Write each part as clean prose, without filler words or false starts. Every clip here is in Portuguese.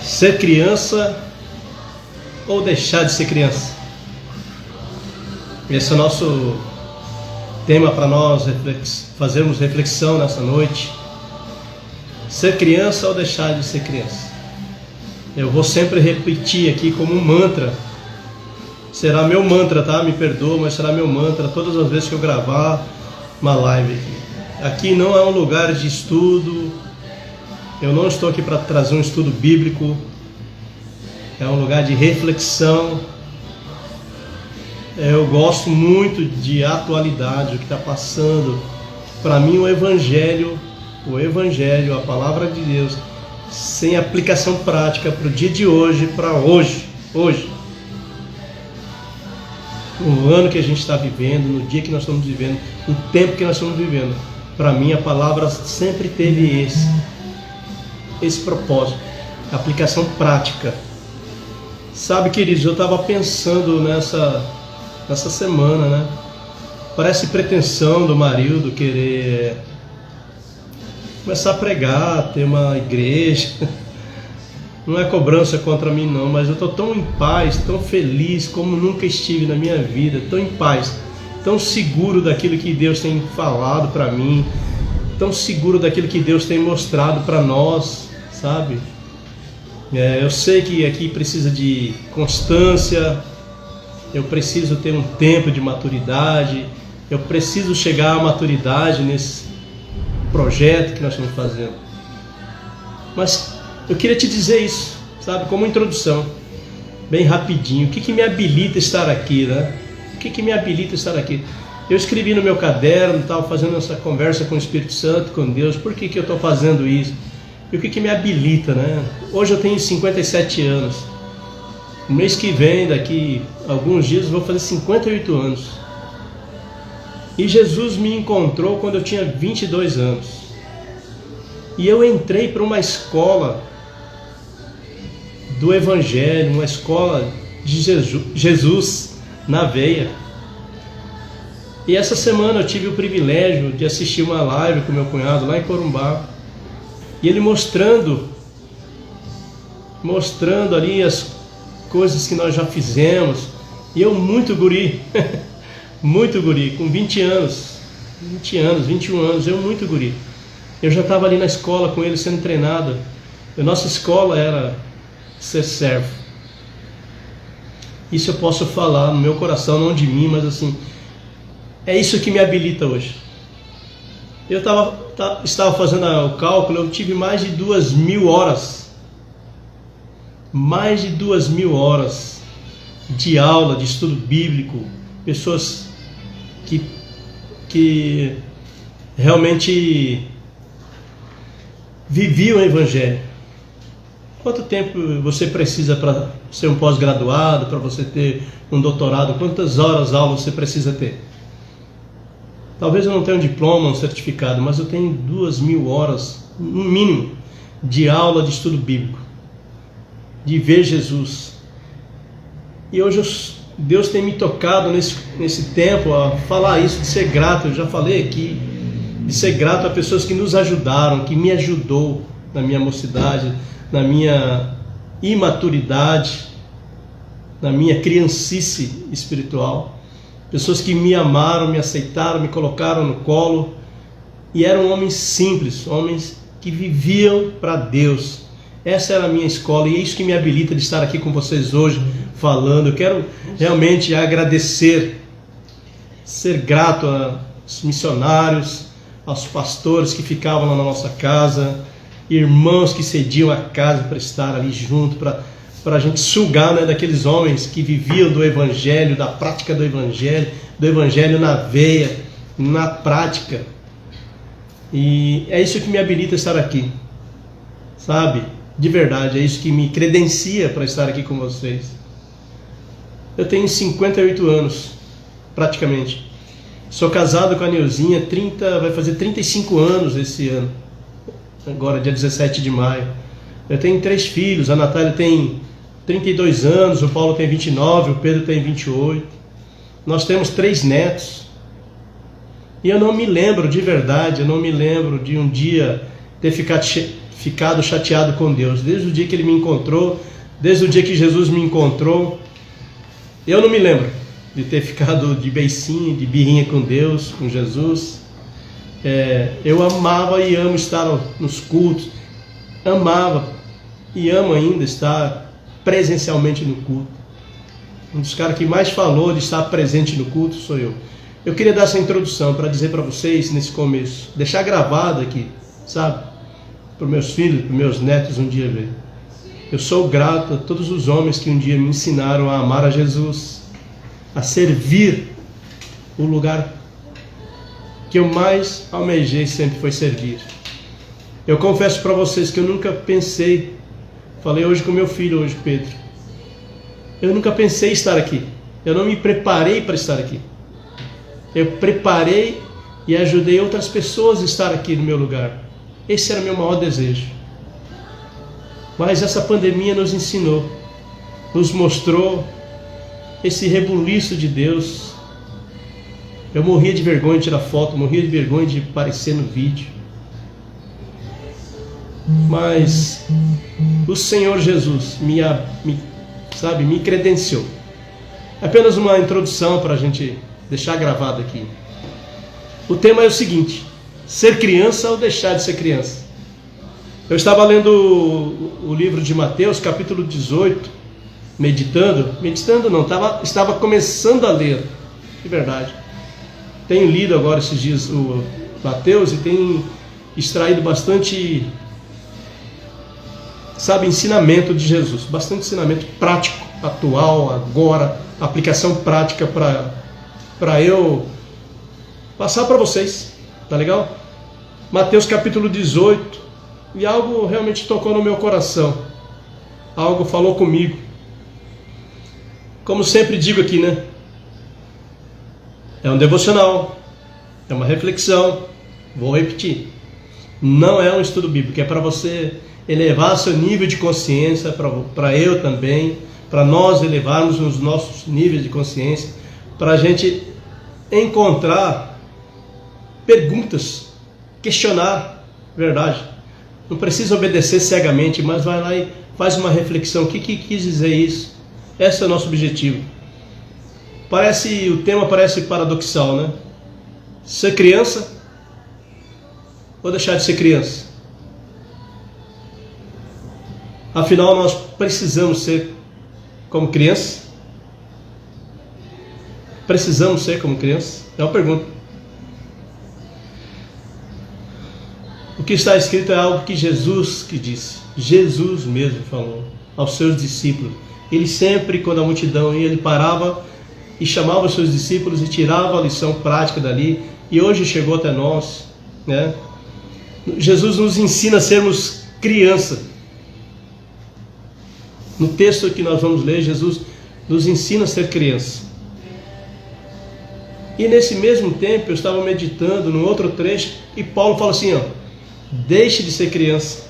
Ser criança ou deixar de ser criança? Esse é o nosso tema para nós fazermos reflexão nessa noite. Ser criança ou deixar de ser criança? Eu vou sempre repetir aqui como um mantra. Será meu mantra, tá? Me perdoa, mas será meu mantra todas as vezes que eu gravar uma live aqui. Aqui não é um lugar de estudo. Eu não estou aqui para trazer um estudo bíblico. É um lugar de reflexão. Eu gosto muito de atualidade, o que está passando. Para mim o Evangelho, a Palavra de Deus, sem aplicação prática para o dia de hoje, para hoje. No ano que a gente está vivendo, no dia que nós estamos vivendo, no tempo que nós estamos vivendo. Para mim a palavra sempre teve esse propósito, aplicação prática. Sabe, queridos, eu estava pensando nessa semana, né? Parece pretensão do Marildo querer começar a pregar, ter uma igreja. Não é cobrança contra mim não, mas eu estou tão em paz, tão feliz como nunca estive na minha vida, tão em paz, tão seguro daquilo que Deus tem falado para mim, tão seguro daquilo que Deus tem mostrado para nós, sabe? Eu sei que aqui precisa de constância, eu preciso ter um tempo de maturidade, eu preciso chegar à maturidade nesse projeto que nós estamos fazendo. Mas eu queria te dizer isso, sabe, como introdução, bem rapidinho. O que me habilita a estar aqui, né? O que me habilita a estar aqui? Eu escrevi no meu caderno, estava fazendo essa conversa com o Espírito Santo, com Deus. Por que eu estou fazendo isso? E o que me habilita, né? Hoje eu tenho 57 anos. No mês que vem, daqui a alguns dias, eu vou fazer 58 anos. E Jesus me encontrou quando eu tinha 22 anos. E eu entrei para uma escola do Evangelho, uma escola de Jesus na veia. E essa semana eu tive o privilégio de assistir uma live com meu cunhado lá em Corumbá. E ele mostrando ali as coisas que nós já fizemos. E eu muito guri, com 21 anos, eu muito guri. Eu já estava ali na escola com ele sendo treinado. A nossa escola era ser servo. Isso eu posso falar no meu coração, não de mim, mas assim, é isso que me habilita hoje. Eu estava fazendo o cálculo, eu tive mais de 2.000 horas. Mais de 2.000 horas de aula, de estudo bíblico. Pessoas que realmente viviam o Evangelho. Quanto tempo você precisa para ser um pós-graduado, para você ter um doutorado? Quantas horas aula você precisa ter? Talvez eu não tenha um diploma, um certificado, mas eu tenho 2.000 horas, no mínimo, de aula de estudo bíblico, de ver Jesus. E hoje Deus tem me tocado nesse tempo a falar isso, de ser grato. Eu já falei aqui, de ser grato a pessoas que nos ajudaram, que me ajudou na minha mocidade, na minha imaturidade, na minha criancice espiritual. Pessoas que me amaram, me aceitaram, me colocaram no colo. E eram homens simples, homens que viviam para Deus. Essa era a minha escola e é isso que me habilita de estar aqui com vocês hoje falando. Eu quero realmente agradecer, ser grato aos missionários, aos pastores que ficavam lá na nossa casa, irmãos que cediam a casa para estar ali junto, para a gente sugar, né, daqueles homens que viviam do Evangelho, da prática do Evangelho na veia, na prática. E é isso que me habilita a estar aqui, sabe? De verdade, é isso que me credencia para estar aqui com vocês. Eu tenho 58 anos, praticamente. Sou casado com a Neuzinha, vai fazer 35 anos esse ano, agora dia 17 de maio. Eu tenho 3 filhos, a Natália tem 32 anos, o Paulo tem 29, o Pedro tem 28. Nós temos 3 netos. E eu não me lembro, de verdade, eu não me lembro de um dia ter ficado chateado com Deus. Desde o dia que ele me encontrou, desde o dia que Jesus me encontrou, eu não me lembro de ter ficado de beicinho, de birrinha com Deus, com Jesus. Eu amava e amo estar nos cultos, amava e amo ainda estar presencialmente no culto. Um dos caras que mais falou de estar presente no culto sou eu. Eu queria dar essa introdução para dizer para vocês nesse começo, deixar gravado aqui, sabe? Para os meus filhos, para os meus netos um dia ver. Eu sou grato a todos os homens que um dia me ensinaram a amar a Jesus, a servir. O lugar que eu mais almejei sempre foi servir. Eu confesso para vocês que eu nunca pensei, falei hoje com meu filho, hoje Pedro, eu nunca pensei em estar aqui. Eu não me preparei para estar aqui. Eu preparei e ajudei outras pessoas a estar aqui no meu lugar. Esse era o meu maior desejo. Mas essa pandemia nos ensinou, nos mostrou esse rebuliço de Deus. Eu morria de vergonha de tirar foto, morria de vergonha de aparecer no vídeo. Mas o Senhor Jesus me credenciou. Apenas uma introdução para a gente deixar gravado aqui. O tema é o seguinte: ser criança ou deixar de ser criança? Eu estava lendo o livro de Mateus, capítulo 18, meditando não, estava começando a ler, de verdade. Tenho lido agora esses dias o Mateus e tenho extraído bastante, ensinamento de Jesus, bastante ensinamento prático, atual, agora, aplicação prática para eu passar para vocês, tá legal? Mateus capítulo 18, e algo realmente tocou no meu coração, algo falou comigo. Como sempre digo aqui, né? É um devocional, é uma reflexão, vou repetir, não é um estudo bíblico, é para você elevar seu nível de consciência, para eu também, para nós elevarmos os nossos níveis de consciência, para a gente encontrar perguntas, questionar, verdade. Não precisa obedecer cegamente, mas vai lá e faz uma reflexão. O que quis dizer isso? Esse é o nosso objetivo. O tema parece paradoxal, né? Ser criança ou deixar de ser criança? Afinal, nós precisamos ser como criança? Precisamos ser como criança? É uma pergunta. O que está escrito é algo que Jesus que disse. Jesus mesmo falou aos seus discípulos. Ele sempre, quando a multidão ia, ele parava e chamava os seus discípulos e tirava a lição prática dali. E hoje chegou até nós, né? Jesus nos ensina a sermos criança. No texto que nós vamos ler, Jesus nos ensina a ser criança. E nesse mesmo tempo eu estava meditando num outro trecho e Paulo fala assim, deixe de ser criança.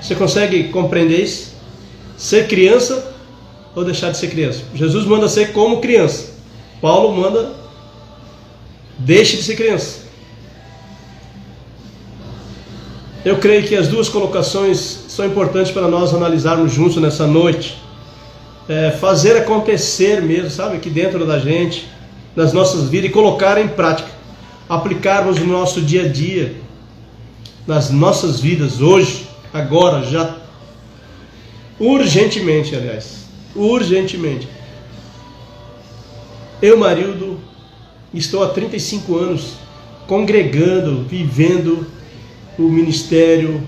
Você consegue compreender isso? Ser criança ou deixar de ser criança? Jesus manda ser como criança. Paulo manda deixe de ser criança. Eu creio que as duas colocações são importantes para nós analisarmos juntos nessa noite. Fazer acontecer mesmo, sabe, aqui dentro da gente, nas nossas vidas, e colocar em prática, aplicarmos no nosso dia a dia, nas nossas vidas, hoje, agora, já, urgentemente, urgentemente. Eu, Marildo, estou há 35 anos congregando, vivendo o ministério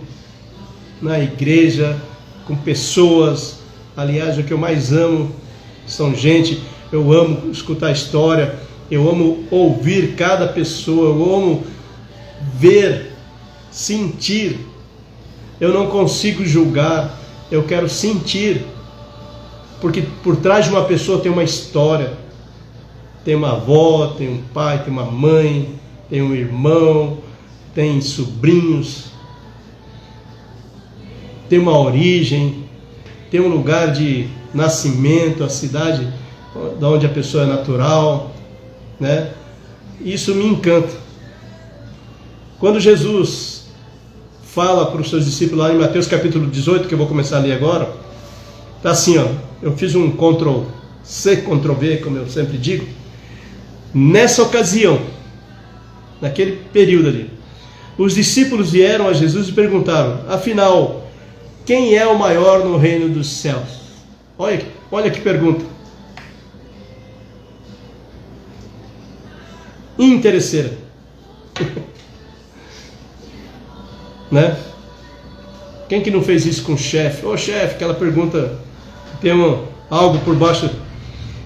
na igreja, com pessoas. Aliás, o que eu mais amo são gente. Eu amo escutar história, eu amo ouvir cada pessoa, eu amo ver, sentir. Eu não consigo julgar, eu quero sentir, porque por trás de uma pessoa tem uma história, tem uma avó, tem um pai, tem uma mãe, tem um irmão, tem sobrinhos, tem uma origem, tem um lugar de nascimento, a cidade de onde a pessoa é natural, né? Isso me encanta. Quando Jesus fala para os seus discípulos lá em Mateus capítulo 18, que eu vou começar a ler agora. Está assim, ó, eu fiz um Ctrl+C, Ctrl+V, como eu sempre digo. Nessa ocasião, naquele período ali, os discípulos vieram a Jesus e perguntaram: afinal, quem é o maior no reino dos céus? Olha que pergunta interesseira. Né? Quem que não fez isso com o chefe? Ô chefe, aquela pergunta tem algo por baixo.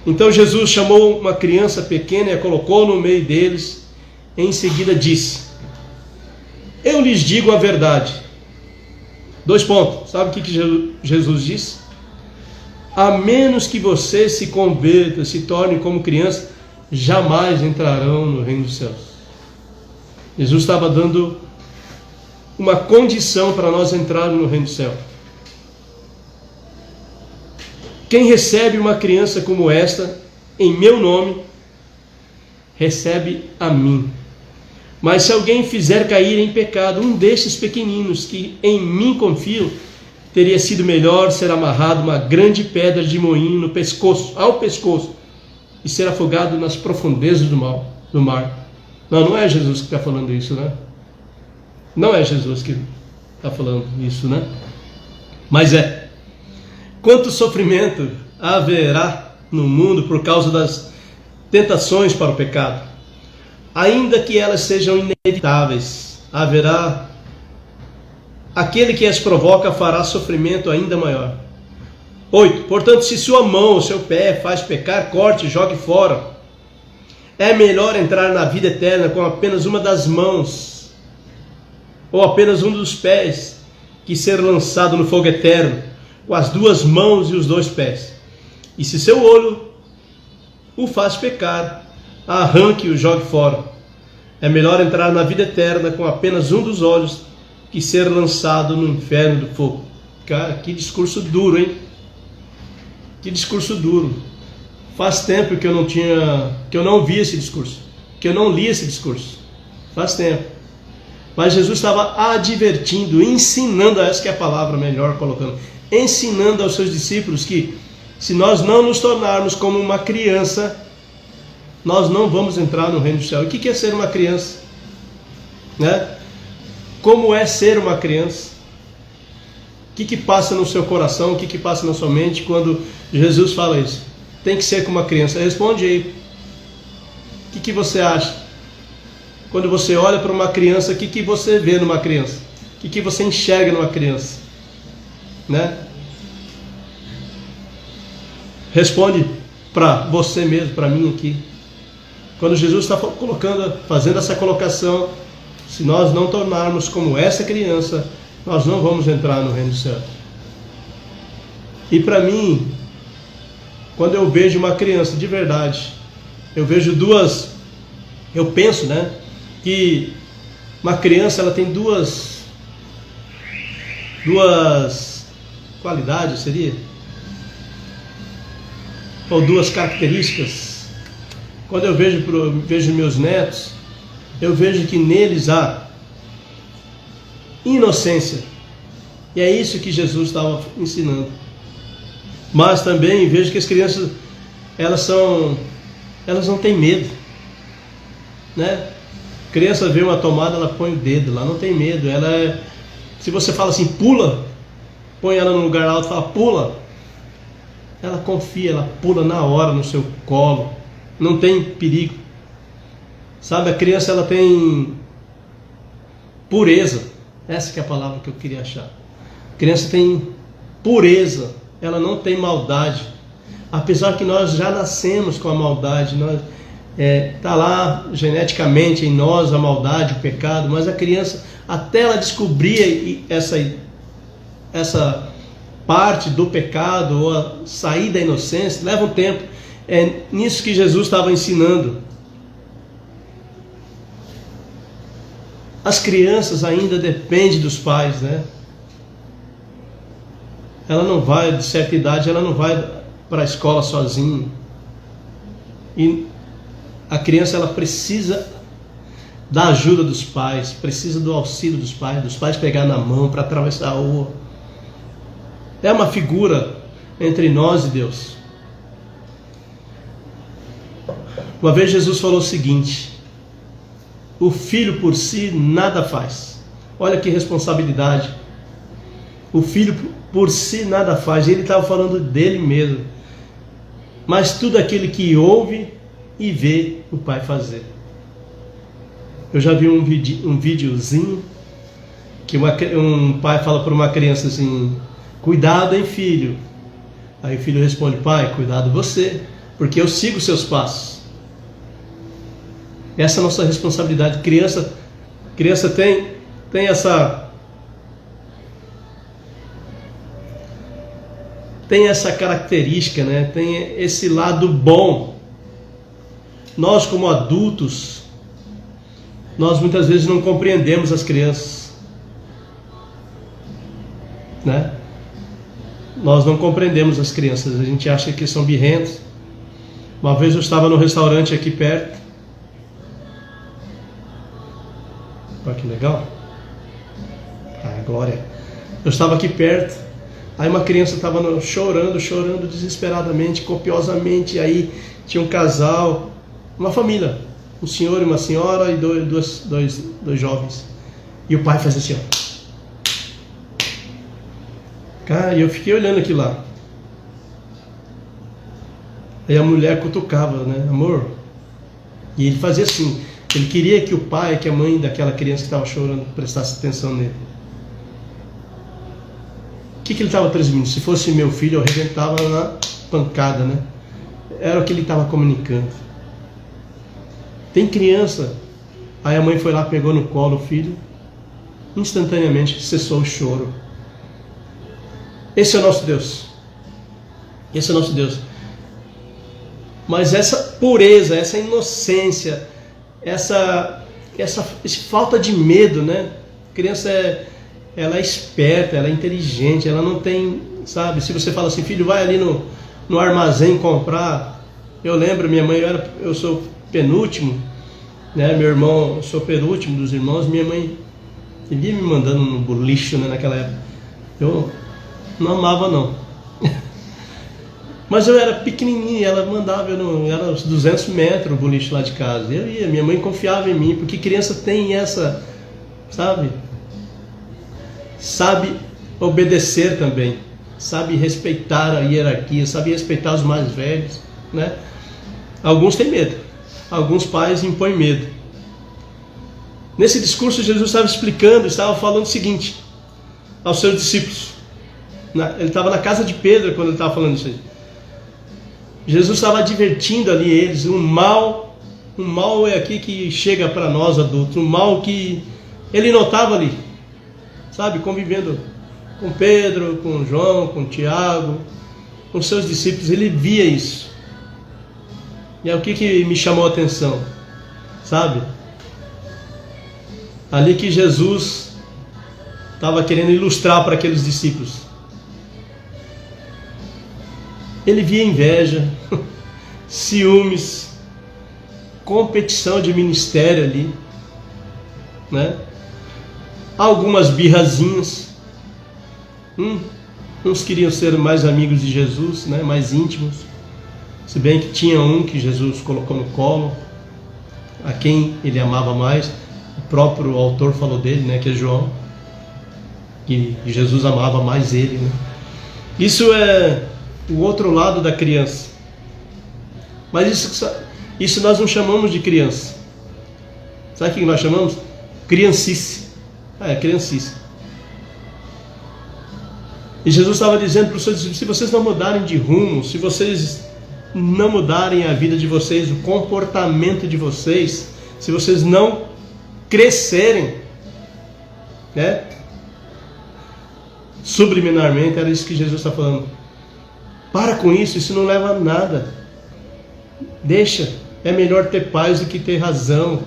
Então Jesus chamou uma criança pequena e a colocou no meio deles. Em seguida disse: eu lhes digo a verdade. 2 pontos. Sabe o que Jesus disse? A menos que vocês se convertam, se tornem como criança, jamais entrarão no reino dos céus. Jesus estava dando uma condição para nós entrarmos no reino do céu. Quem recebe uma criança como esta, em meu nome, recebe a mim. Mas se alguém fizer cair em pecado um destes pequeninos que em mim confiam, teria sido melhor ser amarrado uma grande pedra de moinho no pescoço, ao pescoço, e ser afogado nas profundezas do mar. Não é Jesus que está falando isso, né? Não é Jesus que está falando isso, né? Mas é. Quanto sofrimento haverá no mundo por causa das tentações para o pecado? Ainda que elas sejam inevitáveis, haverá aquele que as provoca fará sofrimento ainda maior. 8. Portanto, se sua mão ou seu pé faz pecar, corte e jogue fora. É melhor entrar na vida eterna com apenas uma das mãos ou apenas um dos pés, que ser lançado no fogo eterno com as 2 mãos e os 2 pés. E se seu olho o faz pecar, arranque e o jogue fora. É melhor entrar na vida eterna com apenas um dos olhos, que ser lançado no inferno do fogo. Cara, que discurso duro, hein? Que discurso duro. Faz tempo que eu não vi esse discurso, que eu não li esse discurso. Faz tempo. Mas Jesus estava advertindo, ensinando, essa que é a palavra melhor colocando, ensinando aos seus discípulos que se nós não nos tornarmos como uma criança, nós não vamos entrar no reino do céu. E o que é ser uma criança? Né? Como é ser uma criança? O que passa no seu coração, o que passa na sua mente quando Jesus fala isso? Tem que ser como uma criança. Responde aí. O que você acha? Quando você olha para uma criança, o que você vê numa criança? O que você enxerga numa criança? Né? Responde para você mesmo, para mim aqui. Quando Jesus está fazendo essa colocação, se nós não tornarmos como essa criança, nós não vamos entrar no reino do céu. E para mim, quando eu vejo uma criança de verdade, eu penso, né, que uma criança ela tem duas qualidades, seria? Ou 2 características. Quando eu vejo meus netos, eu vejo que neles há inocência. E é isso que Jesus estava ensinando. Mas também vejo que as crianças, elas não têm medo, né? Criança vê uma tomada, ela põe o dedo lá, não tem medo. Se você fala assim, pula, põe ela num lugar alto e fala, pula, ela confia, ela pula na hora no seu colo, não tem perigo. Sabe, a criança ela tem pureza, essa que é a palavra que eu queria achar. A criança tem pureza, ela não tem maldade. Apesar que nós já nascemos com a maldade, está lá geneticamente em nós a maldade, o pecado, mas a criança, até ela descobrir essa parte do pecado ou a sair da inocência, leva um tempo. É nisso que Jesus estava ensinando. As crianças ainda dependem dos pais, né? Ela não vai, de certa idade, ela não vai para a escola sozinha. E a criança ela precisa da ajuda dos pais, precisa do auxílio dos pais pegar na mão para atravessar a rua. É uma figura entre nós e Deus. Uma vez Jesus falou o seguinte: o filho por si nada faz. Olha que responsabilidade. O filho por si nada faz. Ele estava falando dele mesmo. Mas tudo aquele que ouve e vê o pai fazer. Eu já vi um videozinho que um pai fala para uma criança assim: cuidado, hein, filho. Aí o filho responde: pai, cuidado você, porque eu sigo seus passos. Essa é a nossa responsabilidade. Criança tem essa característica, né? Tem esse lado bom. Nós, como adultos, nós muitas vezes não compreendemos as crianças, né? Nós não compreendemos as crianças. A gente acha que são birrentos. Uma vez eu estava no restaurante aqui perto. Olha que legal. Ah, glória. Eu estava aqui perto. Aí uma criança estava chorando desesperadamente, copiosamente. Aí tinha um casal, uma família, um senhor e uma senhora e dois jovens. E o pai faz assim, ó. Cara, e eu fiquei olhando aquilo lá. Aí a mulher cutucava, né? Amor. E ele fazia assim. Ele queria que o pai, que a mãe daquela criança que estava chorando prestasse atenção nele. O que ele estava transmitindo? Se fosse meu filho, eu arrebentava na pancada, né? Era o que ele estava comunicando. Tem criança. Aí a mãe foi lá, pegou no colo o filho. Instantaneamente cessou o choro. Esse é o nosso Deus. Esse é o nosso Deus. Mas essa pureza, essa inocência, essa falta de medo, né? A criança ela é esperta, ela é inteligente, ela não tem, sabe? Se você fala assim, filho, vai ali no armazém comprar. Eu lembro, minha mãe, eu sou penúltimo, né? Meu irmão, eu sou penúltimo dos irmãos. Minha mãe vivia me mandando no lixo, né? Naquela época. Eu não amava, não. Mas eu era pequenininho, ela mandava, era uns 200 metros o boliche lá de casa. Eu ia, minha mãe confiava em mim, porque criança tem essa, sabe obedecer também, sabe respeitar a hierarquia, sabe respeitar os mais velhos, né? Alguns têm medo, alguns pais impõem medo. Nesse discurso Jesus estava falando o seguinte aos seus discípulos. Ele estava na casa de Pedro quando ele estava falando isso aí. Jesus estava advertindo ali eles, um mal é aqui que chega para nós adultos, um mal que ele notava ali, sabe, convivendo com Pedro, com João, com Tiago, com seus discípulos, ele via isso. E é o que me chamou a atenção, sabe? Ali que Jesus estava querendo ilustrar para aqueles discípulos. Ele via inveja, ciúmes, competição de ministério ali, né? Algumas birrazinhas. Uns queriam ser mais amigos de Jesus, né? Mais íntimos. Se bem que tinha um que Jesus colocou no colo, a quem ele amava mais. O próprio autor falou dele, né? Que é João. Que Jesus amava mais ele, né? Isso é o outro lado da criança. Mas isso nós não chamamos de criança. Sabe o que nós chamamos? Criancice. Criancice. E Jesus estava dizendo para os seus discípulos: se vocês não mudarem de rumo, se vocês não mudarem a vida de vocês, o comportamento de vocês, se vocês não crescerem, né? Subliminarmente, era isso que Jesus está falando. Para com isso não leva a nada. Deixa, é melhor ter paz do que ter razão.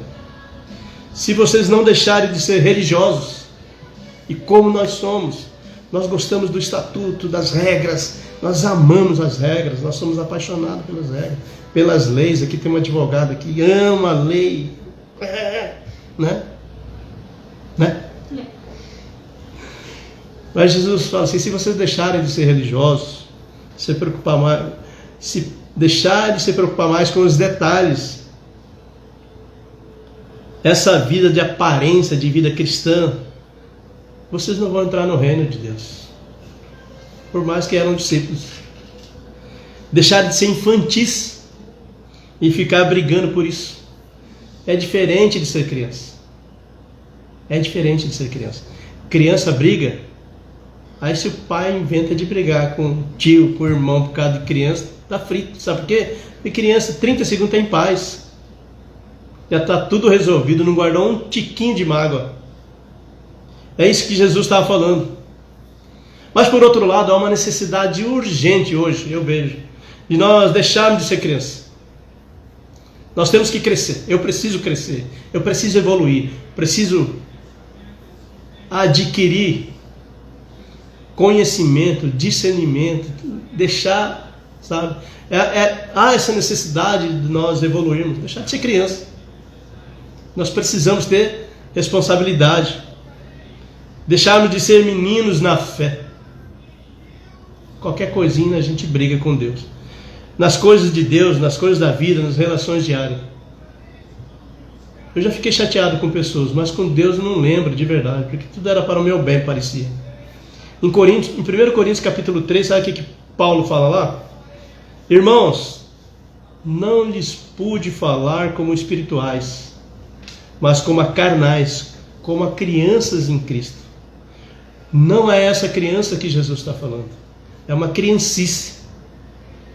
Se vocês não deixarem de ser religiosos, e como nós somos, nós gostamos do estatuto, das regras, nós amamos as regras, nós somos apaixonados pelas regras, pelas leis. Aqui tem um advogado que ama a lei. Né? Mas Jesus fala assim, se vocês deixarem de ser religiosos, se preocupar mais, se deixarem de se preocupar mais com os detalhes, essa vida de aparência, de vida cristã, vocês não vão entrar no reino de Deus. Por mais que eram discípulos. Deixar de ser infantis e ficar brigando por isso. É diferente de ser criança. É diferente de ser criança. Criança briga, aí se o pai inventa de brigar com o tio, com o irmão por causa de criança, tá frito. Sabe por quê? Porque criança, 30 segundos tá em paz. Já está tudo resolvido, não guardou um tiquinho de mágoa. É isso que Jesus estava falando. Mas por outro lado, há uma necessidade urgente hoje, eu vejo, de nós deixarmos de ser criança. Nós temos que crescer. Eu preciso crescer. Eu preciso evoluir. Preciso adquirir conhecimento, discernimento, deixar, sabe? Há essa necessidade de nós evoluirmos, deixar de ser criança. Nós precisamos ter responsabilidade. Deixarmos de ser meninos na fé. Qualquer coisinha a gente briga com Deus. Nas coisas de Deus, nas coisas da vida, nas relações diárias. Eu já fiquei chateado com pessoas, mas com Deus eu não lembro de verdade, porque tudo era para o meu bem, parecia. Em 1 Coríntios capítulo 3, sabe o que Paulo fala lá? Irmãos, não lhes pude falar como espirituais, mas como a carnais, como a crianças em Cristo. Não é essa criança que Jesus está falando. É uma criancice.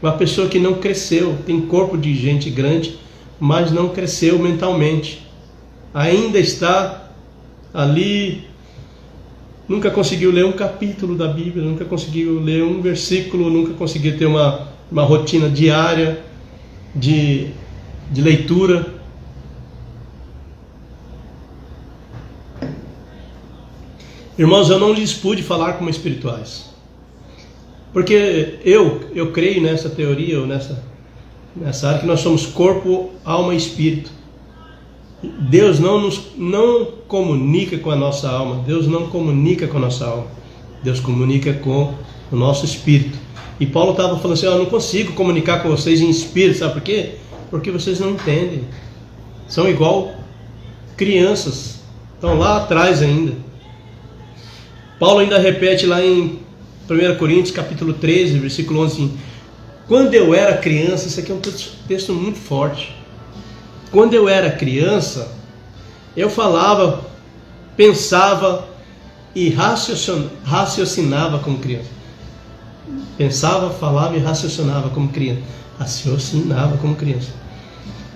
Uma pessoa que não cresceu, tem corpo de gente grande, mas não cresceu mentalmente. Ainda está ali, nunca conseguiu ler um capítulo da Bíblia, nunca conseguiu ler um versículo, nunca conseguiu ter uma rotina diária de leitura. Irmãos, eu não lhes pude falar como espirituais. Porque eu creio nessa teoria, ou nessa área, que nós somos corpo, alma e espírito. Deus não comunica com a nossa alma. Deus não comunica com a nossa alma. Deus comunica com o nosso espírito. E Paulo estava falando assim, eu não consigo comunicar com vocês em espírito, sabe por quê? Porque vocês não entendem. São igual crianças. Estão lá atrás ainda. Paulo ainda repete lá em 1 Coríntios capítulo 13, versículo 11, assim, quando eu era criança, isso aqui é um texto muito forte. Quando eu era criança, eu falava, pensava e raciocinava como criança. Pensava, falava e raciocinava como criança. Raciocinava como criança.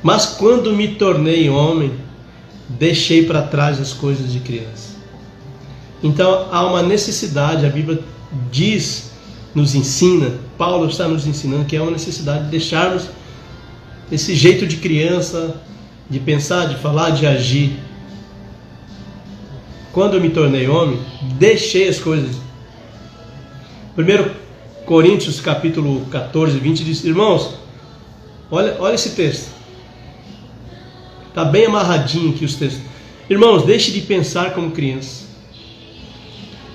Mas quando me tornei homem, deixei para trás as coisas de criança. Então há uma necessidade, a Bíblia nos ensina, Paulo está nos ensinando que é uma necessidade de deixarmos esse jeito de criança, de pensar, de falar, de agir. Quando eu me tornei homem, deixei as coisas. 1 Coríntios capítulo 14, 20 diz, irmãos, olha esse texto. Está bem amarradinho aqui os textos. Irmãos, deixe de pensar como criança.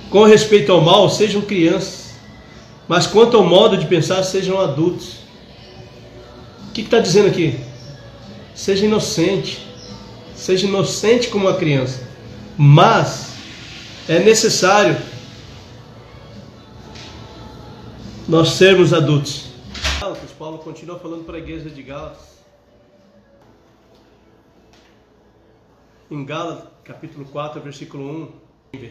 Com respeito ao mal, sejam crianças, mas quanto ao modo de pensar, sejam adultos. O que está dizendo aqui? Seja inocente como uma criança, mas é necessário nós sermos adultos. Paulo continua falando para a igreja de Gálatas. Em Gálatas, capítulo 4, versículo 1.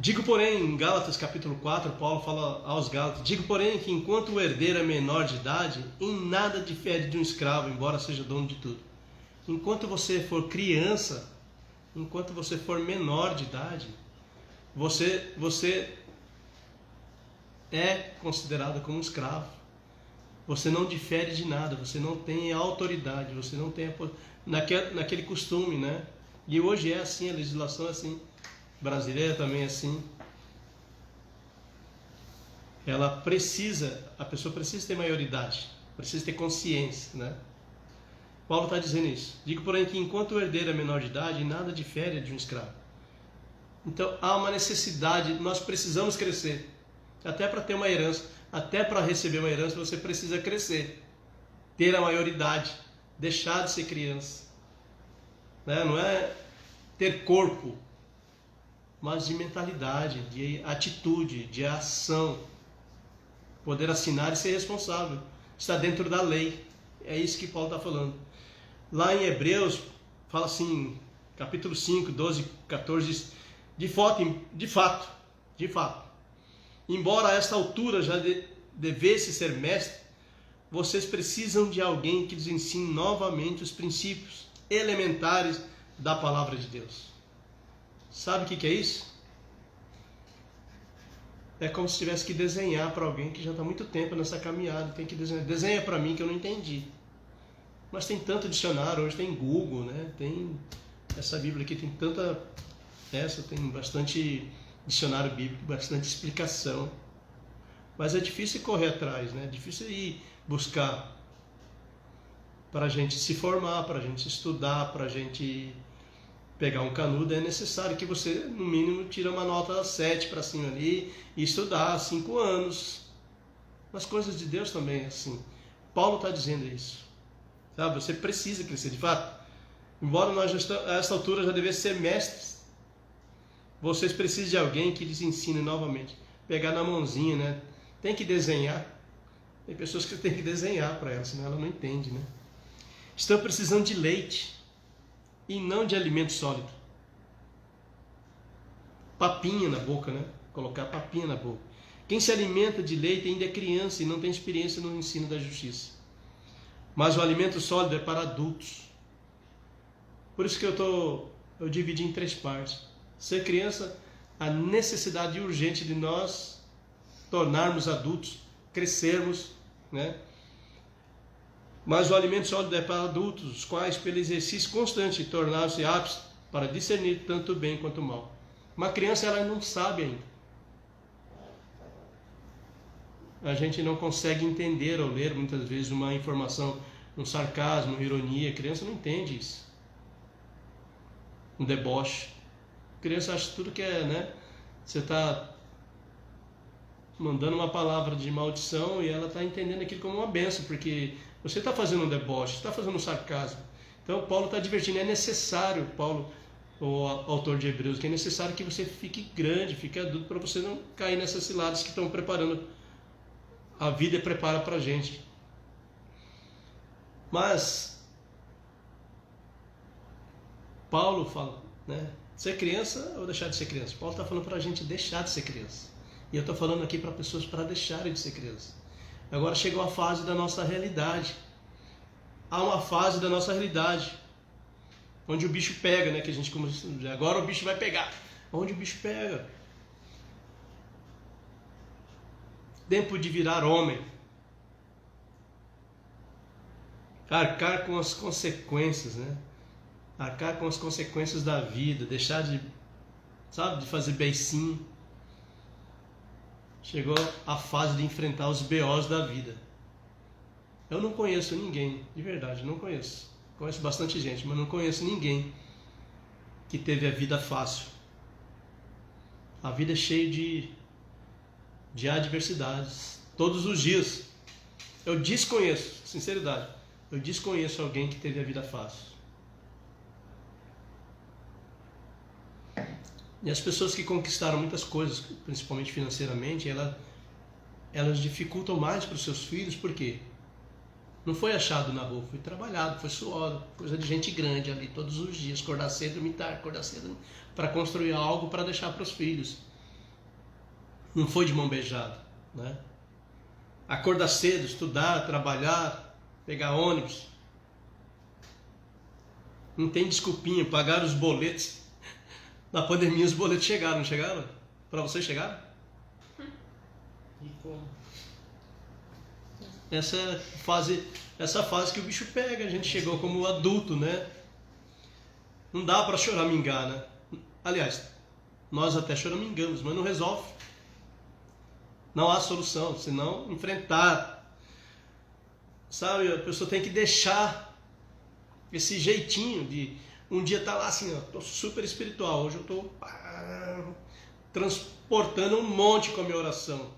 Digo, porém, em Gálatas capítulo 4, Paulo fala aos Gálatas, digo, porém, que enquanto o herdeiro é menor de idade, em nada difere de um escravo, embora seja dono de tudo. Enquanto você for criança, enquanto você for menor de idade, você é considerado como um escravo. Você não difere de nada, você não tem autoridade, você não tem naquele costume, né? E hoje é assim, a legislação é assim. Brasileira também é assim. A pessoa precisa ter maioridade, precisa ter consciência, né? Paulo está dizendo isso. Digo, porém, que enquanto o herdeiro é menor de idade, nada difere de um escravo. Então há uma necessidade, nós precisamos crescer. Até para ter uma herança, até para receber uma herança, você precisa crescer. Ter a maioridade, deixar de ser criança. Não é ter corpo, mas de mentalidade, de atitude, de ação. Poder assinar e ser responsável. Está dentro da lei. É isso que Paulo está falando. Lá em Hebreus, fala assim, capítulo 5, 12, 14, diz, de fato, embora a esta altura já devesse ser mestre, vocês precisam de alguém que lhes ensine novamente os princípios elementares da palavra de Deus. Sabe o que é isso? É como se tivesse que desenhar para alguém que já está há muito tempo nessa caminhada. Tem que desenhar. Desenha para mim que eu não entendi. Mas tem tanto dicionário, hoje tem Google, né? Tem essa Bíblia aqui, tem tanta... tem bastante dicionário bíblico, bastante explicação. Mas é difícil correr atrás, né? É difícil ir buscar para a gente se formar, para a gente estudar, para a gente pegar um canudo. É necessário que você, no mínimo, tire uma nota 7 para cima ali e estudar 5 anos. As coisas de Deus também é assim. Paulo está dizendo isso. Sabe? Você precisa crescer, de fato. Embora nós, a essa altura, já devemos ser mestres, vocês precisam de alguém que lhes ensine novamente. Pegar na mãozinha, né? Tem que desenhar. Tem pessoas que tem que desenhar para ela, senão ela não entende, né? Estão precisando de leite e não de alimento sólido. Papinha na boca, né? Colocar papinha na boca. Quem se alimenta de leite ainda é criança e não tem experiência no ensino da justiça. Mas o alimento sólido é para adultos. Por isso que eu dividi em 3 partes. Ser criança, a necessidade urgente de nós tornarmos adultos, crescermos, né? Mas o alimento sólido é para adultos, os quais, pelo exercício constante, tornaram-se aptos para discernir tanto o bem quanto o mal. Uma criança, ela não sabe ainda. A gente não consegue entender ou ler muitas vezes uma informação, um sarcasmo, uma ironia. A criança não entende isso. Um deboche. A criança acha tudo que é, né? Você está mandando uma palavra de maldição e ela está entendendo aquilo como uma bênção, porque você está fazendo um deboche, está fazendo um sarcasmo. Então Paulo está advertindo, é necessário, Paulo, o autor de Hebreus, que é necessário que você fique grande, fique adulto, para você não cair nessas ciladas que estão preparando. A vida prepara para a gente. Mas Paulo fala, né? Ser criança ou deixar de ser criança? Paulo está falando para a gente deixar de ser criança. E eu estou falando aqui para pessoas para deixarem de ser criança. Agora chegou a fase da nossa realidade. Há uma fase da nossa realidade onde o bicho pega, né? Que a gente começa a dizer, agora o bicho vai pegar. Onde o bicho pega? Tempo de virar homem. Arcar com as consequências, né? Arcar com as consequências da vida. Deixar de, de fazer beicinho. Chegou a fase de enfrentar os BOs da vida. Eu não conheço ninguém, de verdade, não conheço. Conheço bastante gente, mas não conheço ninguém que teve a vida fácil. A vida é cheia de adversidades, todos os dias. Eu desconheço, sinceridade, eu desconheço alguém que teve a vida fácil. E as pessoas que conquistaram muitas coisas, principalmente financeiramente, elas dificultam mais para os seus filhos, por quê? Não foi achado na rua, foi trabalhado, foi suado, coisa de gente grande ali todos os dias, acordar cedo, dormir tarde, acordar cedo, para construir algo para deixar para os filhos. Não foi de mão beijada, né? Acordar cedo, estudar, trabalhar, pegar ônibus. Não tem desculpinha, pagar os boletos. Na pandemia os boletos chegaram, não chegaram? Para vocês chegaram? E como? Essa fase que o bicho pega, a gente chegou como adulto, né? Não dá para choramingar, né? Aliás, nós até choramingamos, mas não resolve. Não há solução, senão enfrentar. Sabe, a pessoa tem que deixar esse jeitinho de um dia estar lá assim, ó, tô super espiritual, hoje eu tô transportando um monte com a minha oração.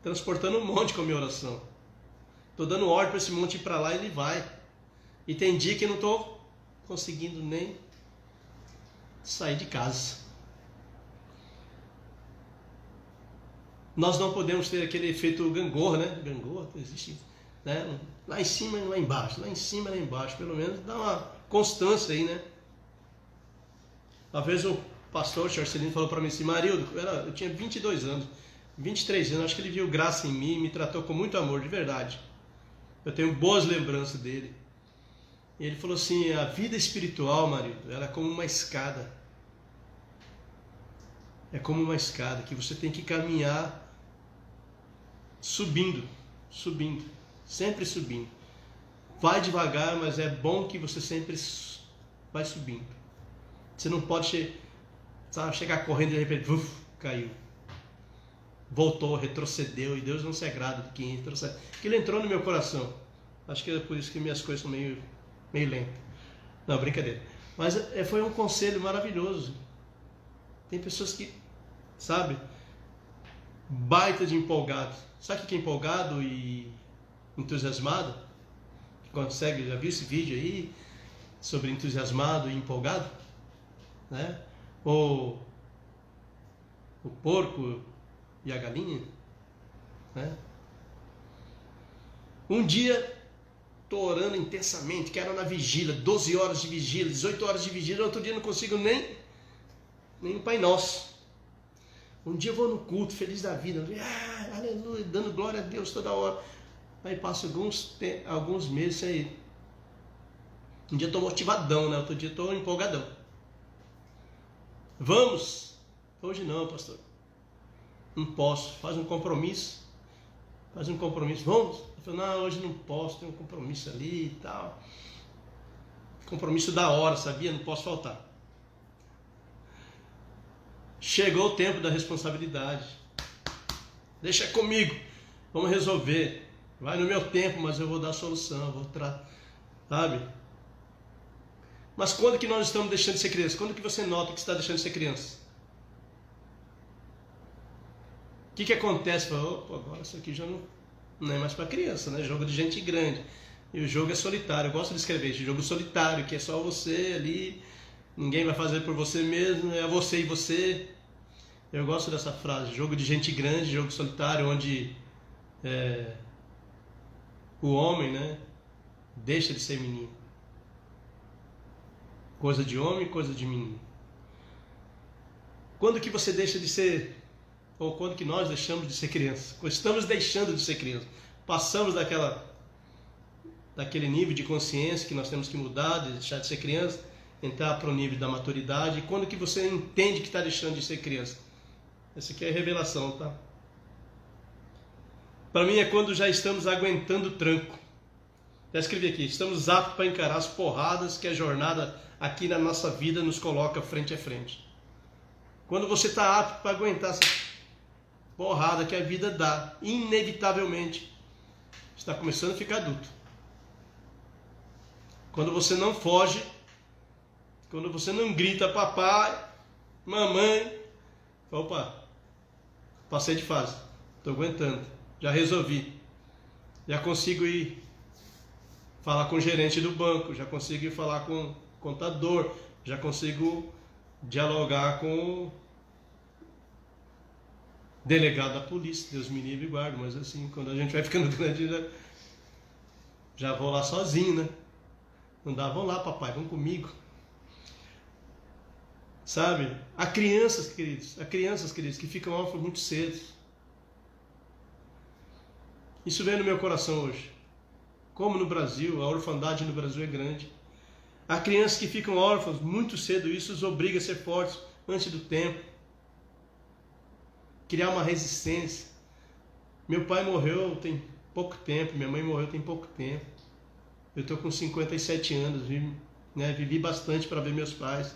Transportando um monte com a minha oração. Tô dando ordem para esse monte ir para lá e ele vai. E tem dia que eu não tô conseguindo nem sair de casa. Nós não podemos ter aquele efeito gangorra, né? Gangorra existe, né? Lá em cima e lá embaixo, lá em cima e lá embaixo. Pelo menos dá uma constância aí, né? Uma vez o pastor Charcelino falou para mim assim, Marildo, eu tinha 22 anos, 23 anos, acho que ele viu graça em mim e me tratou com muito amor, de verdade. Eu tenho boas lembranças dele. E ele falou assim, a vida espiritual, Marildo, ela é como uma escada. É como uma escada que você tem que caminhar subindo, subindo, sempre subindo. Vai devagar, mas é bom que você sempre vai subindo. Você não pode chegar correndo e de repente, caiu. Voltou, retrocedeu, e Deus não se agrada de quem retrocede. Aquilo entrou no meu coração. Acho que é por isso que minhas coisas são meio lentas. Não, brincadeira. Mas foi um conselho maravilhoso. Tem pessoas que, sabe, baita de empolgado. Sabe o que é empolgado e entusiasmado? Consegue, já viu esse vídeo aí sobre entusiasmado e empolgado? Né? Ou o porco e a galinha, né? Um dia estou orando intensamente, quero na vigília, 12 horas de vigília, 18 horas de vigília, outro dia não consigo nem o Pai Nosso. Um dia eu vou no culto, feliz da vida, aleluia, dando glória a Deus toda hora. Aí passa alguns meses aí. Um dia estou motivadão, né? Outro dia estou empolgadão. Vamos? Hoje não, pastor. Não posso. Faz um compromisso. Vamos? Eu falei, não, hoje não posso, tem um compromisso ali e tal. Compromisso da hora, sabia? Não posso faltar. Chegou o tempo da responsabilidade. Deixa comigo. Vamos resolver. Vai no meu tempo, mas eu vou dar a solução. Sabe? Mas quando que nós estamos deixando de ser criança? Quando que você nota que está deixando de ser criança? O que acontece? Fala, opa, agora isso aqui já não é mais para criança, né? Jogo de gente grande. E o jogo é solitário. Eu gosto de escrever esse jogo solitário, que é só você ali, ninguém vai fazer por você mesmo, é você e você. Eu gosto dessa frase, jogo de gente grande, jogo solitário, onde o homem, né, deixa de ser menino. Coisa de homem, coisa de menino. Quando que você deixa de ser, ou quando que nós deixamos de ser criança? Estamos deixando de ser criança. Passamos daquele nível de consciência que nós temos que mudar, de deixar de ser criança, entrar para o nível da maturidade. E quando que você entende que está deixando de ser criança? Essa aqui é a revelação, tá? Para mim é quando já estamos aguentando o tranco. Já escrevi aqui, estamos aptos para encarar as porradas que a jornada aqui na nossa vida nos coloca frente a frente. Quando você está apto para aguentar essa porrada que a vida dá, inevitavelmente, está começando a ficar adulto. Quando você não foge, quando você não grita papai, mamãe, opa, passei de fase, estou aguentando, já resolvi, já consigo ir falar com o gerente do banco, já consigo ir falar com o contador, já consigo dialogar com o delegado da polícia, Deus me livre e guarde, mas assim, quando a gente vai ficando grande, já vou lá sozinho, né? Não dá, vão lá papai, vão comigo. Sabe? Há crianças, queridos, que ficam órfãos muito cedo. Isso vem no meu coração hoje. Como no Brasil, a orfandade no Brasil é grande. Há crianças que ficam órfãos muito cedo, isso os obriga a ser fortes antes do tempo. Criar uma resistência. Meu pai morreu tem pouco tempo, minha mãe morreu tem pouco tempo. Eu estou com 57 anos, vivi bastante para ver meus pais.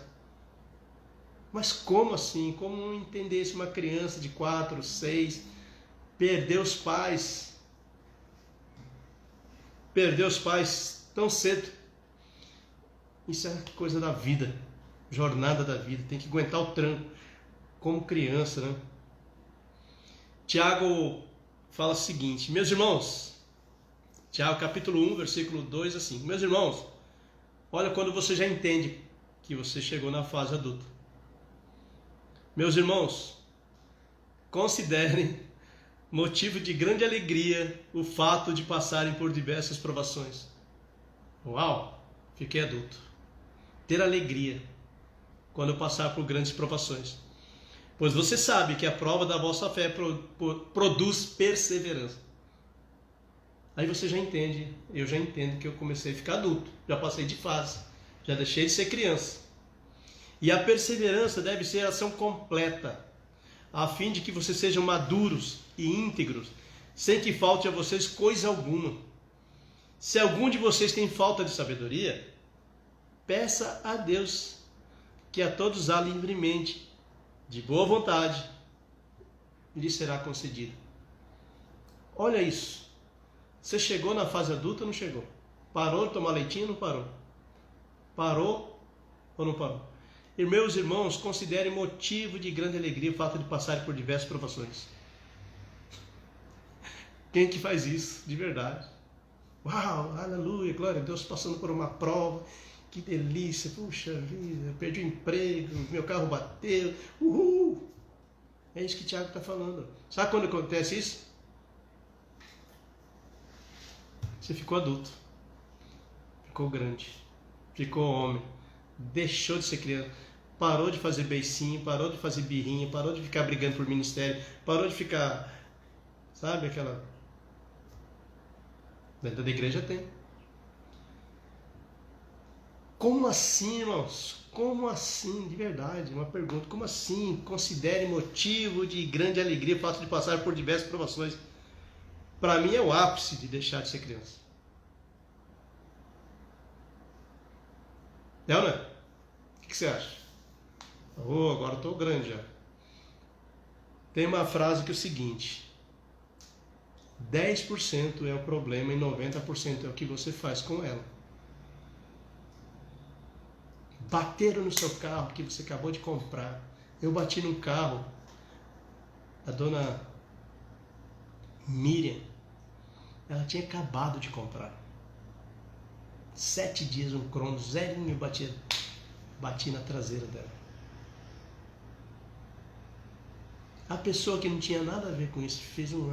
Mas como assim? Como não entender se uma criança de 4, 6 perdeu os pais tão cedo? Isso é coisa da vida, jornada da vida, tem que aguentar o tranco, como criança, né? Tiago fala o seguinte, meus irmãos, Tiago capítulo 1, versículo 2 a 5, meus irmãos, olha quando você já entende que você chegou na fase adulta. Meus irmãos, considerem motivo de grande alegria o fato de passarem por diversas provações. Uau, fiquei adulto. Ter alegria quando eu passar por grandes provações. Pois você sabe que a prova da vossa fé produz perseverança. Aí você já entende, eu já entendo que eu comecei a ficar adulto, já passei de fase, já deixei de ser criança. E a perseverança deve ser ação completa, a fim de que vocês sejam maduros e íntegros, sem que falte a vocês coisa alguma. Se algum de vocês tem falta de sabedoria, peça a Deus, que a todos dá livremente, de boa vontade, e lhe será concedido. Olha isso. Você chegou na fase adulta ou não chegou? Parou de tomar leitinho ou não parou? Parou ou não parou? E meus irmãos, considerem motivo de grande alegria o fato de passarem por diversas provações. Quem que faz isso de verdade? Uau, aleluia, glória a Deus, passando por uma prova, que delícia, puxa vida, perdi o emprego, meu carro bateu, uhul! É isso que o Tiago está falando. Sabe quando acontece isso? Você ficou adulto, ficou grande, ficou homem, deixou de ser criança, parou de fazer beicinho, parou de fazer birrinha, parou de ficar brigando por ministério, parou de ficar, sabe, aquela... Dentro da igreja tem. Como assim, irmãos? Como assim, de verdade? Uma pergunta, como assim? Considere motivo de grande alegria o fato de passar por diversas provações. Para mim é o ápice de deixar de ser criança. Não, né? O que você acha? Oh, agora eu estou grande já. Tem uma frase que é o seguinte: 10% é o problema e 90% é o que você faz com ela. Bateram no seu carro que você acabou de comprar. Eu bati num carro. A dona Miriam, ela tinha acabado de comprar. 7 dias, um Cronos, zerinho, eu bati na traseira dela. A pessoa que não tinha nada a ver com isso fez um...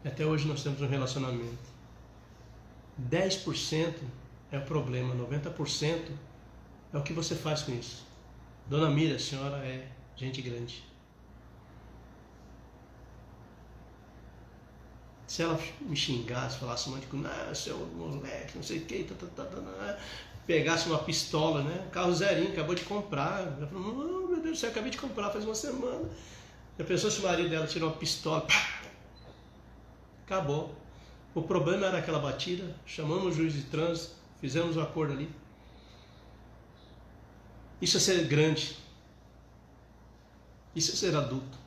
Até hoje nós temos um relacionamento. 10% é o problema, 90% é o que você faz com isso. Dona Mira, a senhora é gente grande. Se ela me xingasse, falasse um monte de coisa, não, seu moleque, não sei o que, pegasse uma pistola, né? Carro zerinho, acabou de comprar. Ela falou, oh, meu Deus do céu, acabei de comprar faz uma semana. A pessoa, se o marido dela tirou uma pistola, acabou. O problema era aquela batida, chamamos o juiz de trânsito, fizemos um acordo ali. Isso é ser grande. Isso é ser adulto.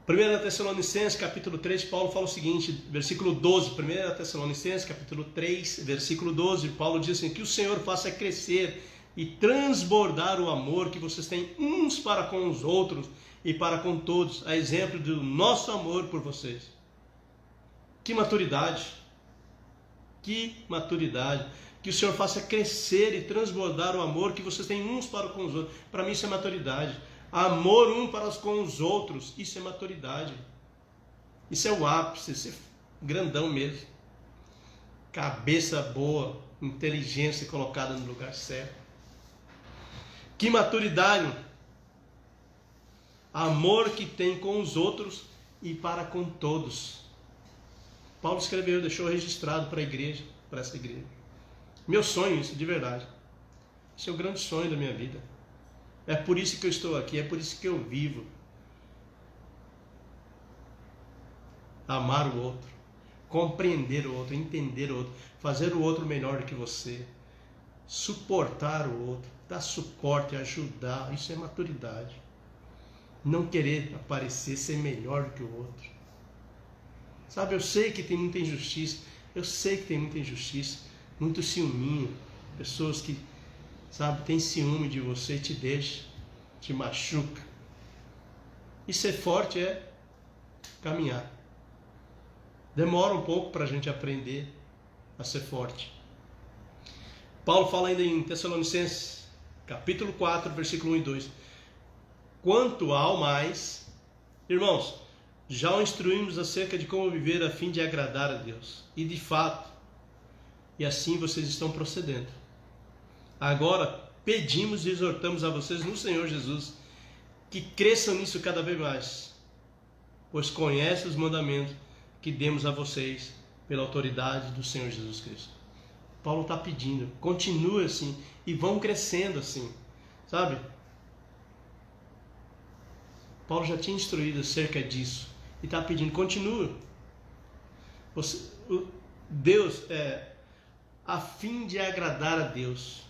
1 Tessalonicenses capítulo 3, Paulo fala o seguinte, versículo 12, 1 Tessalonicenses capítulo 3, versículo 12, Paulo diz assim, que o Senhor faça crescer e transbordar o amor que vocês têm uns para com os outros e para com todos, a exemplo do nosso amor por vocês. Que maturidade! Que maturidade! Que o Senhor faça crescer e transbordar o amor que vocês têm uns para com os outros. Para mim isso é maturidade. Amor um para com os outros, isso é maturidade. Isso é o ápice, isso é grandão mesmo. Cabeça boa, inteligência colocada no lugar certo. Que maturidade! Amor que tem com os outros e para com todos. Paulo escreveu, deixou registrado para a igreja, para essa igreja. Meu sonho, isso de verdade. Esse é o grande sonho da minha vida. É por isso que eu estou aqui, é por isso que eu vivo. Amar o outro, compreender o outro, entender o outro, fazer o outro melhor do que você, suportar o outro, dar suporte, ajudar, isso é maturidade. Não querer aparecer, ser melhor do que o outro. Sabe, eu sei que tem muita injustiça. Eu sei que tem muita injustiça, muito ciúminho, pessoas que, sabe, têm ciúme de você e te deixa, te machuca. E ser forte é caminhar. Demora um pouco para a gente aprender a ser forte. Paulo fala ainda em Tessalonicenses, capítulo 4, versículo 1 e 2. Quanto ao mais, irmãos, já o instruímos acerca de como viver a fim de agradar a Deus. E de fato, e assim vocês estão procedendo. Agora, pedimos e exortamos a vocês no Senhor Jesus que cresçam nisso cada vez mais, pois conhecem os mandamentos que demos a vocês pela autoridade do Senhor Jesus Cristo. Paulo está pedindo, continue assim e vão crescendo assim, sabe? Paulo já tinha instruído acerca disso e está pedindo, continue. Deus a fim de agradar a Deus.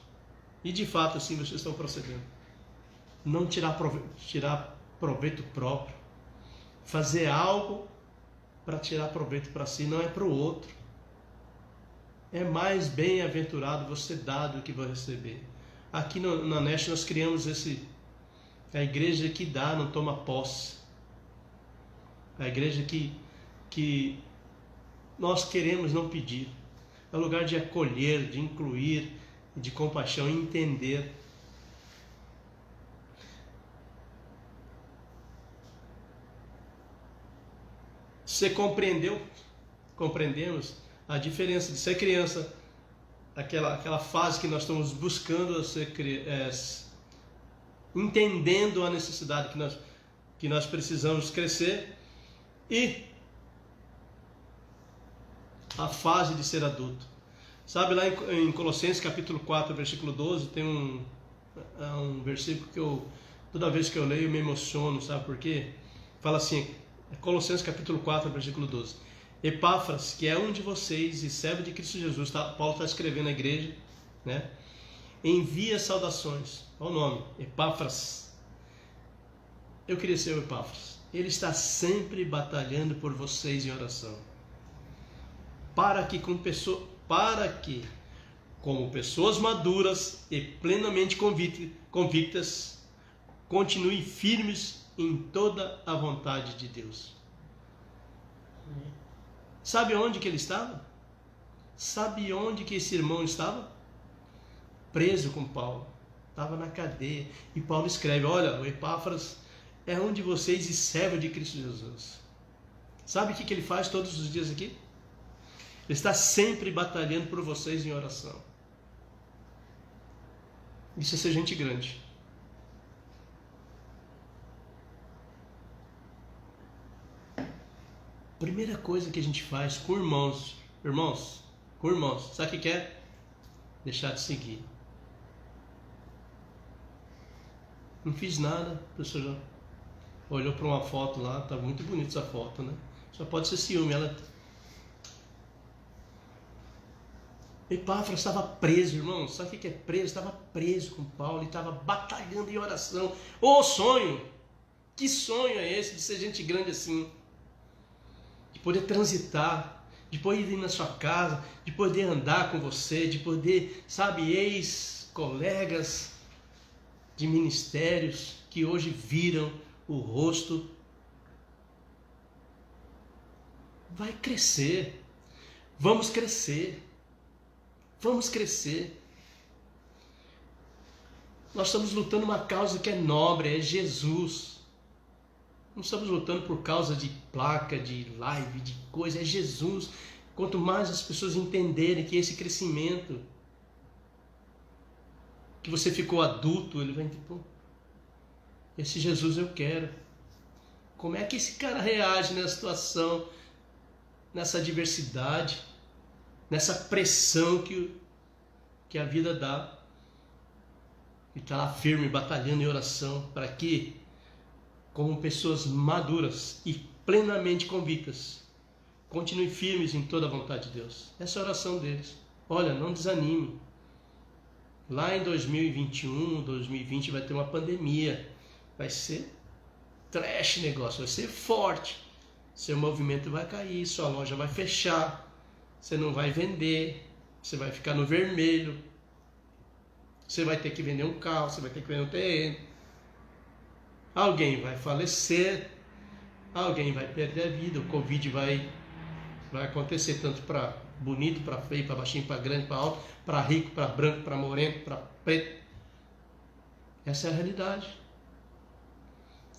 E de fato assim vocês estão procedendo. Não tirar proveito próprio. Fazer algo para tirar proveito para si, não é para o outro. É mais bem-aventurado você dar do que vai receber. Aqui na Neste nós criamos a igreja que dá, não toma posse. A igreja que nós queremos não pedir. É o lugar de acolher, de incluir, de compaixão e entender. Você compreendeu? Compreendemos a diferença de ser criança, aquela fase que nós estamos buscando ser entendendo a necessidade que nós precisamos crescer, e a fase de ser adulto. Sabe, lá em Colossenses capítulo 4, versículo 12, tem um versículo que toda vez que eu leio eu me emociono, sabe por quê? Fala assim, Colossenses capítulo 4, versículo 12. Epáfras, que é um de vocês e servo de Cristo Jesus, Paulo está escrevendo à igreja, né? Envia saudações. Olha o nome, Epáfras. Eu queria ser o Epáfras. Ele está sempre batalhando por vocês em oração, para que como pessoas maduras e plenamente convictas, continuem firmes em toda a vontade de Deus. Sabe onde que ele estava? Sabe onde que esse irmão estava? Preso com Paulo. Estava na cadeia. E Paulo escreve, olha, o Epáfras é um de vocês e servo de Cristo Jesus. Sabe o que ele faz todos os dias aqui? Ele está sempre batalhando por vocês em oração. Isso é ser gente grande. Primeira coisa que a gente faz com irmãos, sabe o que é? Deixar de seguir. Não fiz nada, a pessoa já olhou para uma foto lá, tá muito bonita essa foto, né? Só pode ser ciúme, Epáfras estava preso, irmão. Sabe o que é preso? Estava preso com Paulo e estava batalhando em oração. Ô sonho! Que sonho é esse de ser gente grande assim? De poder transitar, de poder ir na sua casa, de poder andar com você, de poder, sabe, ex-colegas de ministérios que hoje viram o rosto. Vai crescer. Vamos crescer. Vamos crescer. Nós estamos lutando uma causa que é nobre, é Jesus. Não estamos lutando por causa de placa, de live, de coisa, é Jesus. Quanto mais as pessoas entenderem que esse crescimento, que você ficou adulto, ele vai entender, pô, esse Jesus eu quero. Como é que esse cara reage nessa situação, nessa adversidade, nessa pressão que a vida dá? E está lá firme, batalhando em oração, para que, como pessoas maduras e plenamente convictas, continuem firmes em toda a vontade de Deus. Essa é a oração deles. Olha, não desanime. Lá em 2021, 2020 vai ter uma pandemia. Vai ser trash negócio, vai ser forte. Seu movimento vai cair, sua loja vai fechar. você não vai vender, você vai ficar no vermelho, você vai ter que vender um carro, você vai ter que vender um terreno, alguém vai falecer, alguém vai perder a vida, o Covid vai acontecer tanto para bonito, para feio, para baixinho, para grande, para alto, para rico, para branco, para moreno, para preto. Essa é a realidade.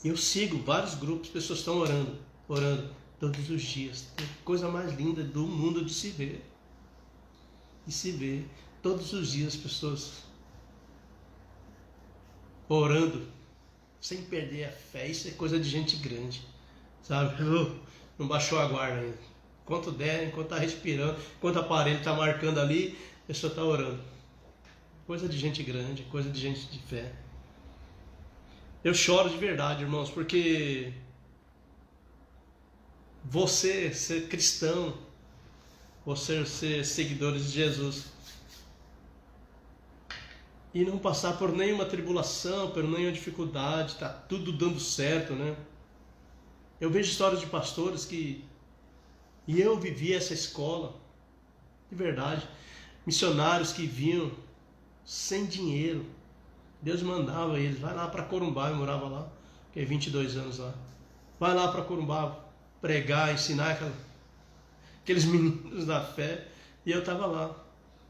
Eu sigo vários grupos, pessoas estão orando todos os dias. Tem coisa mais linda do mundo de se ver. E se ver todos os dias pessoas orando sem perder a fé. Isso é coisa de gente grande, sabe? Não baixou a guarda ainda. Enquanto der, enquanto está respirando, enquanto o aparelho está marcando ali, a pessoa está orando. Coisa de gente grande, coisa de gente de fé. Eu choro de verdade, irmãos, porque você ser cristão, você ser seguidores de Jesus e não passar por nenhuma tribulação, por nenhuma dificuldade, está tudo dando certo, né? Eu vejo histórias de pastores e eu vivi essa escola, de verdade, missionários que vinham sem dinheiro, Deus mandava eles, vai lá para Corumbá, eu morava lá, fiquei 22 anos lá, vai lá para Corumbá pregar, ensinar aqueles meninos da fé, e eu estava lá.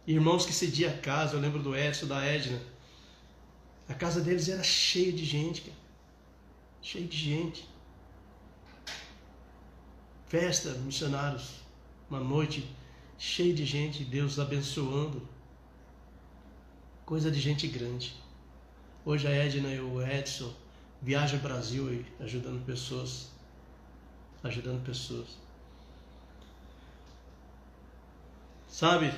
Irmãos que cediam a casa, eu lembro do Edson, da Edna, a casa deles era cheia de gente, cara. Cheia de gente. Festa, missionários, uma noite cheia de gente, Deus abençoando. Coisa de gente grande. Hoje a Edna e o Edson viajam ao Brasil e ajudando pessoas. Sabe?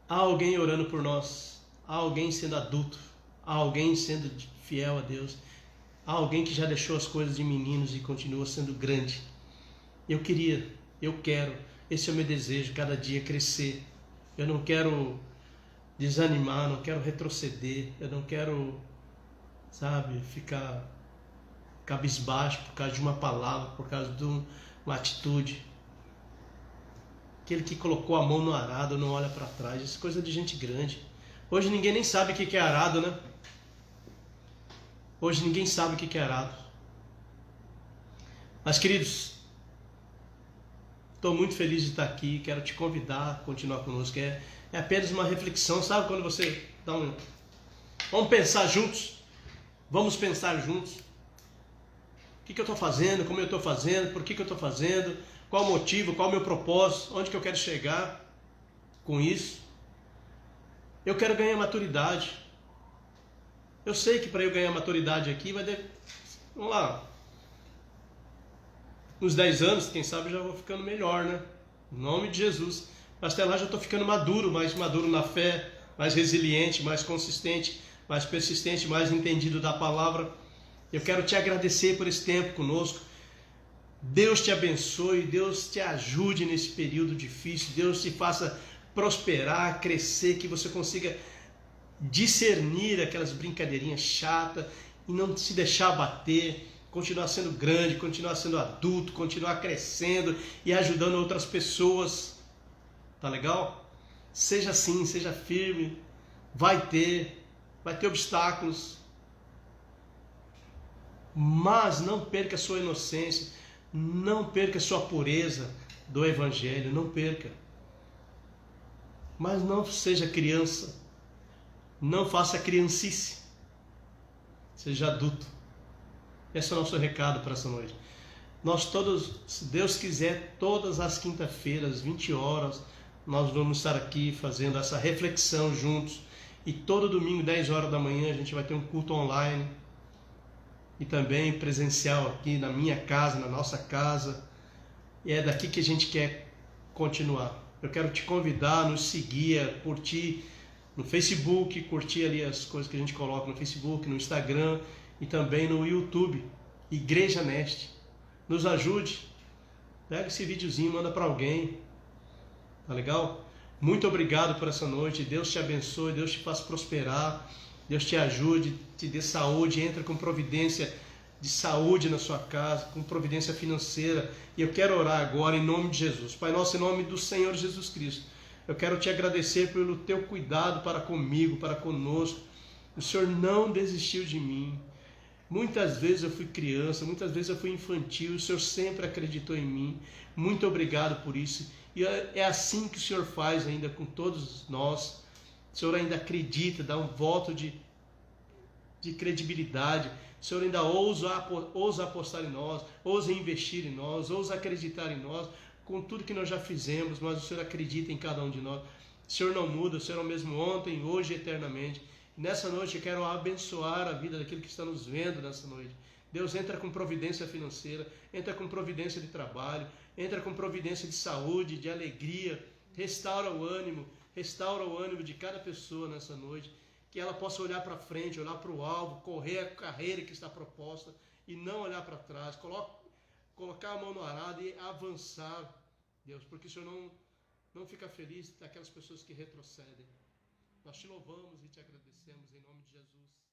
Há alguém orando por nós. Há alguém sendo adulto. Há alguém sendo fiel a Deus. Há alguém que já deixou as coisas de meninos e continua sendo grande. Eu quero, esse é o meu desejo, cada dia crescer. Eu não quero desanimar, não quero retroceder, eu não quero, sabe, ficar cabisbaixo por causa de uma palavra, por causa de uma atitude. Aquele que colocou a mão no arado não olha para trás, isso é coisa de gente grande. Hoje ninguém nem sabe o que é arado, né? Hoje ninguém sabe o que é arado. Mas, queridos, estou muito feliz de estar aqui, quero te convidar a continuar conosco. É apenas uma reflexão, sabe quando você dá Vamos pensar juntos, vamos pensar juntos. O que eu estou fazendo, como eu estou fazendo, por que eu estou fazendo, qual o motivo, qual o meu propósito, onde que eu quero chegar com isso. Eu quero ganhar maturidade. Eu sei que para eu ganhar maturidade aqui vamos lá, uns 10 anos, quem sabe já vou ficando melhor, né? Em nome de Jesus. Mas até lá já estou ficando maduro, mais maduro na fé, mais resiliente, mais consistente, mais persistente, mais entendido da palavra. Eu quero te agradecer por esse tempo conosco. Deus te abençoe, Deus te ajude nesse período difícil, Deus te faça prosperar, crescer, que você consiga discernir aquelas brincadeirinhas chatas e não se deixar abater. Continuar sendo grande, continuar sendo adulto, continuar crescendo e ajudando outras pessoas. Tá legal? Seja assim, seja firme. Vai ter obstáculos. Mas não perca a sua inocência, não perca a sua pureza do Evangelho, não perca. Mas não seja criança, não faça criancice, seja adulto. Esse é o nosso recado para essa noite. Nós todos, se Deus quiser, todas as quinta-feiras, 20 horas, nós vamos estar aqui fazendo essa reflexão juntos. E todo domingo, 10 horas da manhã, a gente vai ter um culto online. E também presencial aqui na minha casa, na nossa casa. E é daqui que a gente quer continuar. Eu quero te convidar a nos seguir, a curtir no Facebook, curtir ali as coisas que a gente coloca no Facebook, no Instagram e também no YouTube, Igreja Neste. Nos ajude, pega esse videozinho, manda para alguém, tá legal? Muito obrigado por essa noite, Deus te abençoe, Deus te faça prosperar, Deus te ajude, te dê saúde, entra com providência de saúde na sua casa, com providência financeira. E eu quero orar agora em nome de Jesus. Pai nosso, em nome do Senhor Jesus Cristo, eu quero te agradecer pelo teu cuidado para comigo, para conosco. O Senhor não desistiu de mim. Muitas vezes eu fui criança, muitas vezes eu fui infantil, o Senhor sempre acreditou em mim. Muito obrigado por isso. E é assim que o Senhor faz ainda com todos nós. O Senhor ainda acredita, dá um voto de credibilidade. O Senhor ainda ousa apostar em nós, ousa investir em nós, ousa acreditar em nós, com tudo que nós já fizemos, mas o Senhor acredita em cada um de nós. O Senhor não muda, o Senhor é o mesmo ontem, hoje e eternamente. Nessa noite eu quero abençoar a vida daquele que está nos vendo nessa noite. Deus, entra com providência financeira, entra com providência de trabalho, entra com providência de saúde, de alegria, restaura o ânimo de cada pessoa nessa noite, que ela possa olhar para frente, olhar para o alvo, correr a carreira que está proposta e não olhar para trás, colocar a mão no arado e avançar, Deus, porque o Senhor não fica feliz daquelas pessoas que retrocedem. Nós te louvamos e te agradecemos em nome de Jesus.